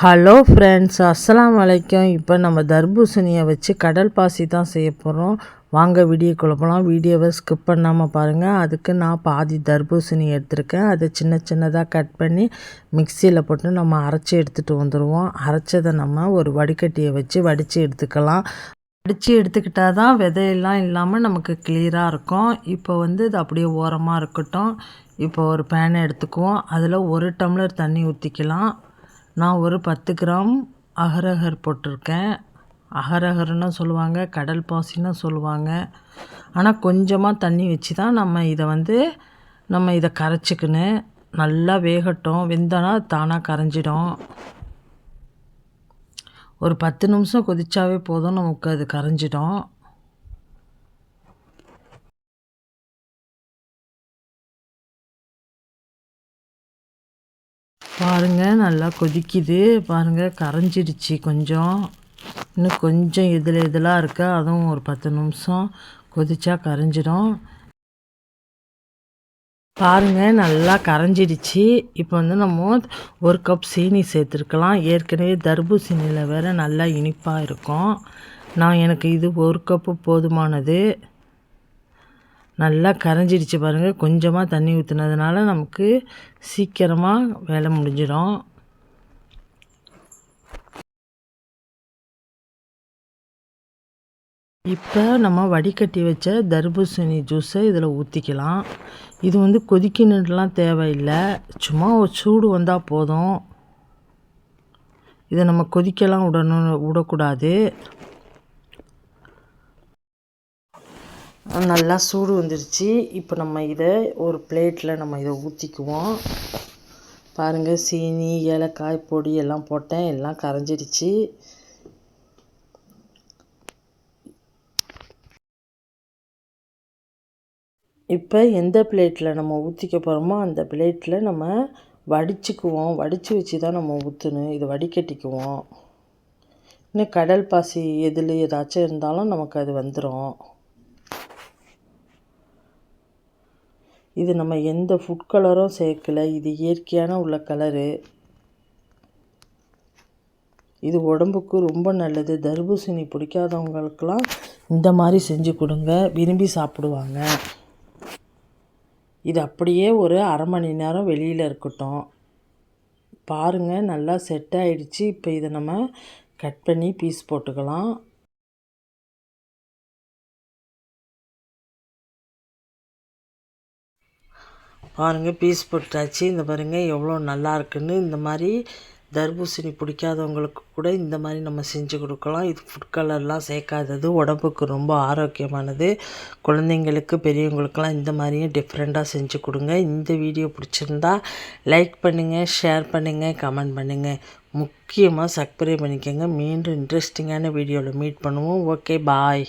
Hello friends, அஸ்ஸலாமு அலைக்கும். இப்போ நம்ம தர்பூசணியை வச்சு கடல் பாசி தான் செய்ய போகிறோம். வாங்க வீடியோக்குள்ள போகலாம். வீடியோவை ஸ்கிப் பண்ணாமல் பாருங்கள். அதுக்கு நான் பாதி தர்பூசணி எடுத்திருக்கேன். அதை சின்ன சின்னதாக கட் பண்ணி மிக்சியில் போட்டு நம்ம அரைச்சி எடுத்துகிட்டு வந்துடுவோம். அரைச்சதை நம்ம ஒரு வடிகட்டியை வச்சு வடித்து எடுத்துக்கலாம். வடித்து எடுத்துக்கிட்டால் தான் விதையெல்லாம் இல்லாமல் நமக்கு கிளியராக இருக்கும். இப்போ இது அப்படியே ஓரமாக இருக்கட்டும். இப்போ ஒரு பேனை எடுத்துக்குவோம். அதில் 1 டம்ளர் தண்ணி ஊற்றிக்கலாம். நான் ஒரு 10 கிராம் அகரகர் போட்டிருக்கேன். அகரகர்னு சொல்லுவாங்க, கடல் பாசின்னு சொல்லுவாங்க. ஆனால் கொஞ்சமாக தண்ணி வச்சு தான் நம்ம இதை கரைச்சிக்கணும். நல்லா வேகட்டும். வெந்தோன்னா தானாக கரைஞ்சிடும். ஒரு 10 நிமிஷம் கொதிச்சாவே போதும், நமக்கு அது கரைஞ்சிடும். பாருங்கள், நல்லா கொதிக்குது. பாருங்கள், கரைஞ்சிடுச்சு. இன்னும் கொஞ்சம் இதெல்லாம் இருக்குது. அதுவும் ஒரு 10 நிமிஷம் கொதிச்சா கரைஞ்சிடும். பாருங்கள், நல்லா கரைஞ்சிடுச்சு. இப்போ நம்ம 1 கப் சீனி சேர்த்துருக்கலாம். ஏற்கனவே தர்பூசணியில் வேறு நல்லா இனிப்பாக இருக்கும். எனக்கு இது 1 கப்பு போதுமானது. நல்லா கரைஞ்சிடுச்சு பாருங்கள். கொஞ்சமாக தண்ணி ஊற்றுனதுனால நமக்கு சீக்கிரமாக வேலை முடிஞ்சிடும். இப்போ நம்ம வடிகட்டி வச்ச தர்பூசணி ஜூஸை இதில் ஊற்றிக்கலாம். இது கொதிக்கணுலாம் தேவையில்லை, சும்மா ஒரு சூடு வந்தால் போதும். இதை நம்ம கொதிக்கலாம் விடக்கூடாது. நல்லா சூடு வந்துருச்சு. இப்போ நம்ம இதை ஒரு பிளேட்டில் இதை ஊற்றிக்குவோம். பாருங்கள், சீனி, ஏலக்காய் பொடி எல்லாம் போட்டேன். எல்லாம் கரைஞ்சிடுச்சு. இப்போ எந்த பிளேட்டில் நம்ம ஊற்றிக்க போகிறோமோ அந்த பிளேட்டில் நம்ம வடிச்சுக்குவோம். வடித்து வச்சு தான் நம்ம ஊற்றணும். இதை வடிகட்டிக்குவோம். இன்னும் கடல் பாசி எதில் ஏதாச்சும் இருந்தாலும் நமக்கு அது வந்துடும். இது நம்ம எந்த ஃபுட் கலரும் சேர்க்கலை. இது இயற்கையான உள்ள கலரு. இது உடம்புக்கு ரொம்ப நல்லது. தர்பூசணி பிடிக்காதவங்களுக்கெல்லாம் இந்த மாதிரி செஞ்சு கொடுங்க, விரும்பி சாப்பிடுவாங்க. இது அப்படியே ஒரு அரை மணி நேரம் வெளியில் இருக்கட்டும். பாருங்கள், நல்லா செட் ஆகிடுச்சு. இப்போ இதை நம்ம கட் பண்ணி பீஸ் போட்டுக்கலாம். பாருங்கள், பீஸ் போட்டாச்சு. இந்த பாருங்கள் எவ்வளோ நல்லா இருக்குன்னு. இந்த மாதிரி தர்பூசணி பிடிக்காதவங்களுக்கு கூட இந்த மாதிரி நம்ம செஞ்சு கொடுக்கலாம். இது ஃபுட் கலர்லாம் சேர்க்காதது, உடம்புக்கு ரொம்ப ஆரோக்கியமானது. குழந்தைங்களுக்கு, பெரியவங்களுக்கெல்லாம் இந்த மாதிரியும் டிஃப்ரெண்ட்டாக செஞ்சு கொடுங்க. இந்த வீடியோ பிடிச்சிருந்தா லைக் பண்ணுங்கள், ஷேர் பண்ணுங்கள், கமெண்ட் பண்ணுங்கள். முக்கியமாக சப்ஸ்கிரைப் பண்ணிக்கோங்க. மீண்டும் இன்ட்ரெஸ்டிங்கான வீடியோவில் மீட் பண்ணுவோம். ஓகே, பாய்.